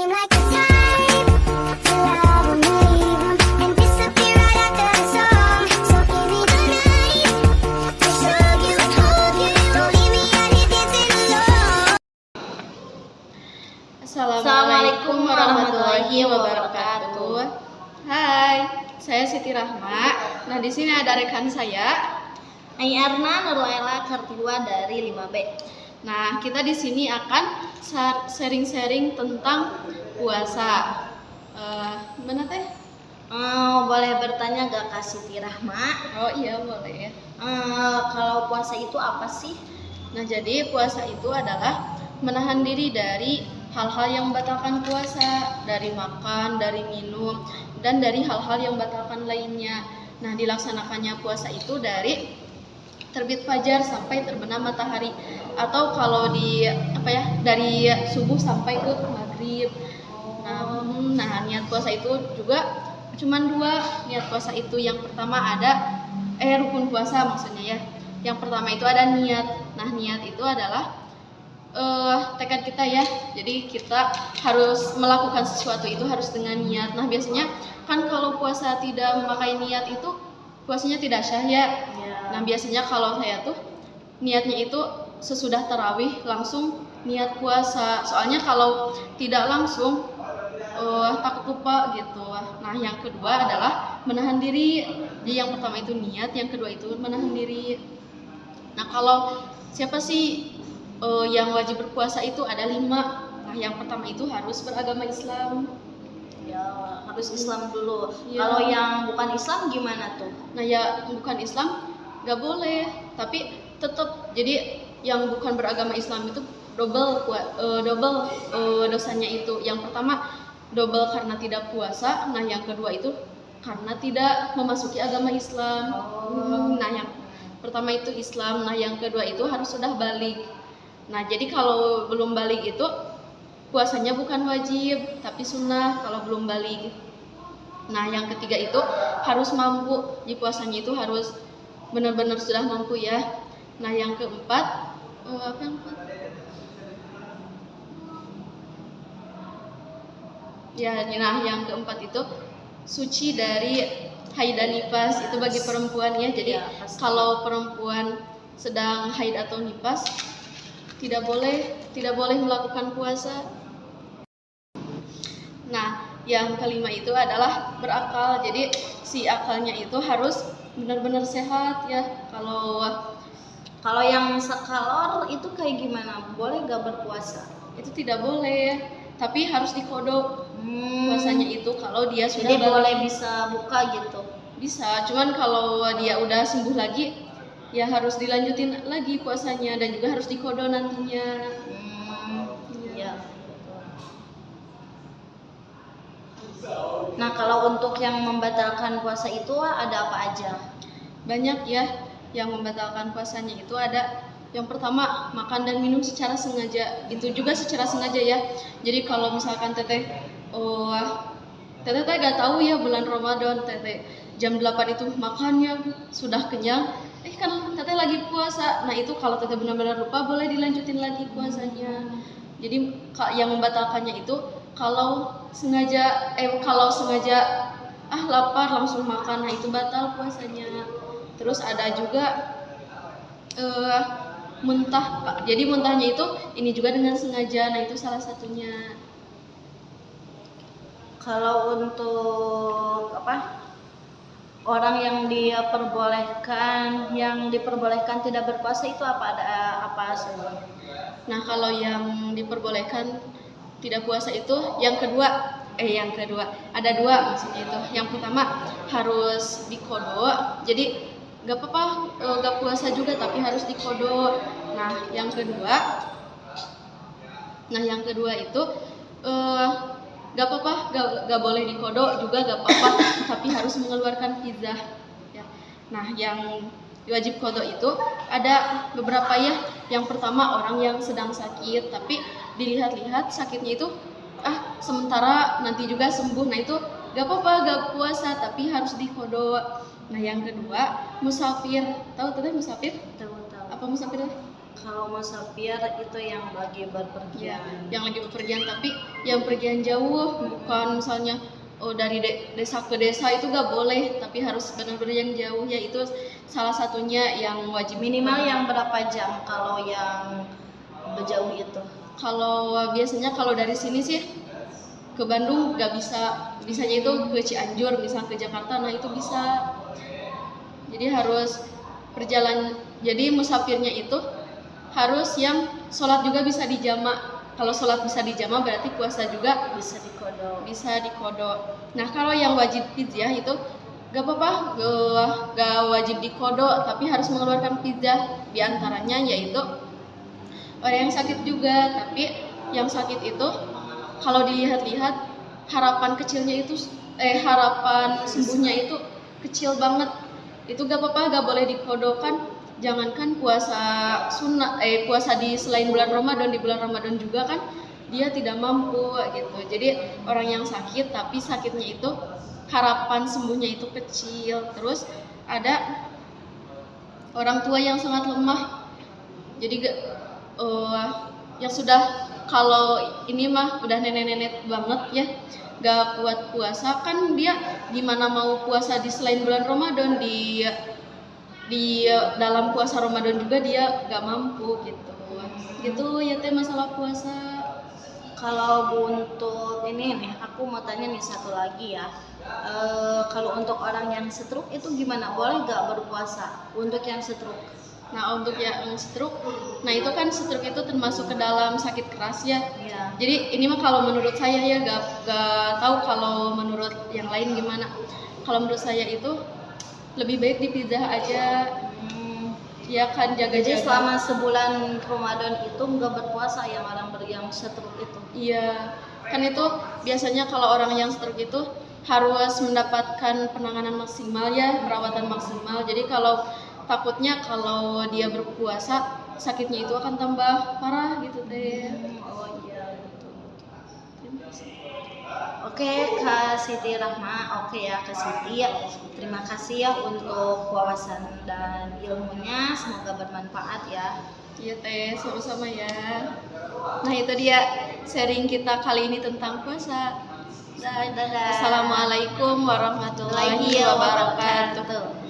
seem like the type to love 'em, leave 'em, and disappear right after the song. So give me the night to show you, hold you. Don't leave me out here dancing alone. Assalamualaikum warahmatullahi wabarakatuh. Hai, saya Siti Rahma. Nah, di sini ada rekan saya, Ayarna Nurlaila Kartiwa dari 5B. Nah, kita di sini akan sharing-sharing tentang puasa. Mana teh? Boleh bertanya gak Kak Siti Rahma? Oh iya, boleh. Kalau puasa itu apa sih? Nah, jadi puasa itu adalah menahan diri dari hal-hal yang membatalkan puasa, dari makan, dari minum, dan dari hal-hal yang membatalkan lainnya. Nah, dilaksanakannya puasa itu dari terbit fajar sampai terbenam matahari, atau kalau dari subuh sampai ke maghrib. Nah, niat puasa itu juga cuman dua. Niat puasa itu yang pertama ada rukun puasa maksudnya ya. Yang pertama itu ada niat. Nah, niat itu adalah tekad kita ya. Jadi kita harus melakukan sesuatu itu harus dengan niat. Nah, biasanya kan kalau puasa tidak memakai niat itu puasanya tidak sah ya. Nah, biasanya kalau saya tuh niatnya itu sesudah tarawih langsung niat puasa. Soalnya kalau tidak langsung takut lupa gitu. Nah, yang kedua adalah menahan diri. Jadi yang pertama itu niat, yang kedua itu menahan diri. Nah, kalau siapa sih yang wajib berpuasa itu ada 5. Nah, yang pertama itu harus beragama Islam. Ya, harus Islam dulu. Ya. Kalau yang bukan Islam gimana tuh? Nah, ya bukan Islam nggak boleh, tapi tetap. Jadi yang bukan beragama Islam itu double dosanya itu. Yang pertama double karena tidak puasa. Nah, yang kedua itu karena tidak memasuki agama Islam. Nah, yang pertama itu Islam. Nah, yang kedua itu harus sudah balik. Nah, jadi kalau belum balik itu puasanya bukan wajib tapi sunnah kalau belum balik. Nah, yang ketiga itu harus mampu. Jadi puasanya itu harus benar-benar sudah mampu ya. Nah, yang keempat yang keempat itu suci dari haid dan nifas. Itu bagi perempuan ya. Jadi kalau perempuan sedang haid atau nifas tidak boleh melakukan puasa. Nah, yang kelima itu adalah berakal. Jadi si akalnya itu harus benar-benar sehat ya. Kalau yang sekalor itu kayak gimana? Boleh gak berpuasa? Itu tidak boleh, tapi harus dikodok puasanya itu kalau dia sudah jadi boleh bisa buka gitu? Bisa, cuman kalau dia udah sembuh lagi ya harus dilanjutin lagi puasanya dan juga harus dikodok nantinya. Ya. Nah, kalau untuk yang membatalkan puasa itu ada apa aja? Banyak ya yang membatalkan puasanya itu. Ada yang pertama makan dan minum secara sengaja. Itu juga secara sengaja ya. Jadi kalau misalkan teteh gak tahu ya bulan Ramadan teteh jam 8 itu makannya sudah kenyang, kan teteh lagi puasa. Nah, itu kalau teteh benar-benar lupa boleh dilanjutin lagi puasanya. Jadi yang membatalkannya itu kalau sengaja lapar langsung makan, nah itu batal puasanya. Terus ada juga muntah. Jadi muntahnya itu ini juga dengan sengaja. Nah, itu salah satunya. Kalau untuk orang yang diperbolehkan tidak berpuasa itu ada apa saja? Nah, kalau yang diperbolehkan tidak puasa itu yang kedua ada 2 maksudnya itu. Yang pertama harus dikodok. Jadi gak apa-apa gak puasa juga tapi harus dikodok. Nah, yang kedua itu gak apa-apa, gak boleh dikodok juga gak apa-apa tapi harus mengeluarkan fidyah ya. Nah, yang wajib kodok itu ada beberapa ya. Yang pertama orang yang sedang sakit tapi dilihat-lihat sakitnya itu sementara nanti juga sembuh. Nah, itu gak apa-apa gak puasa tapi harus dikodok. Nah, yang kedua musafir. Tahu teteh musafir? Tahu. Apa musafir? Kalau musafir itu yang lagi Ya, berpergian. yang lagi bepergian tapi yang pergian jauh, bukan misalnya dari desa ke desa itu gak boleh, tapi harus benar-benar yang jauh ya, itu salah satunya yang wajib Minimal dikodok. yang berapa jam kalau yang berjauh itu? Kalau biasanya kalau dari sini sih ke Bandung gak bisa, bisanya itu ke Cianjur, misalnya ke Jakarta, nah itu bisa. Jadi harus jadi musafirnya itu harus yang sholat juga bisa dijamak. Kalau sholat bisa dijamak berarti puasa juga Bisa dikodok. bisa dikodok. Nah kalau yang wajib fidyah itu gak apa-apa, gak wajib dikodok, tapi harus mengeluarkan fidyah. Di antaranya yaitu orang yang sakit juga, tapi yang sakit itu kalau dilihat-lihat harapan kecilnya itu harapan sembuhnya itu kecil banget. Itu gak apa-apa, gak boleh dikodokkan. Jangankan puasa sunnah, puasa di selain bulan Ramadan, di bulan Ramadan juga kan dia tidak mampu gitu. Jadi orang yang sakit tapi sakitnya itu harapan sembuhnya itu kecil. Terus ada orang tua yang sangat lemah. Jadi yang sudah, kalau ini mah udah nenek-nenek banget ya, gak kuat puasa, kan dia gimana mau puasa di selain bulan Ramadan, di dalam puasa Ramadan juga dia gak mampu gitu ya teh masalah puasa. Kalau untuk ini nih, aku mau tanya nih satu lagi ya. Kalau untuk orang yang stroke itu gimana? Boleh gak berpuasa untuk yang stroke? Nah untuk yang stroke, nah itu kan stroke itu termasuk ke dalam sakit keras ya. Iya. Jadi ini mah kalau menurut saya ya, gak tahu kalau menurut yang lain gimana. Kalau menurut saya itu lebih baik dipidah aja, ya kan, Jadi jaga-jaga. selama sebulan Ramadan itu nggak berpuasa yang orang yang stroke itu. Iya, kan itu biasanya kalau orang yang stroke itu harus mendapatkan penanganan maksimal ya, perawatan maksimal. Jadi kalau takutnya kalau dia berpuasa sakitnya itu akan tambah parah gitu deh. Oh iya, betul. Terima kasih. Oke, Kak Siti Rahma. Oke ya, Kak Siti. Terima kasih ya untuk wawasan dan ilmunya. Semoga bermanfaat ya. Iya teh, sama-sama ya. Nah itu dia sharing kita kali ini tentang puasa. Dan Dadah. Assalamualaikum warahmatullahi Lagi ya, wabarakatuh. wabarakatuh.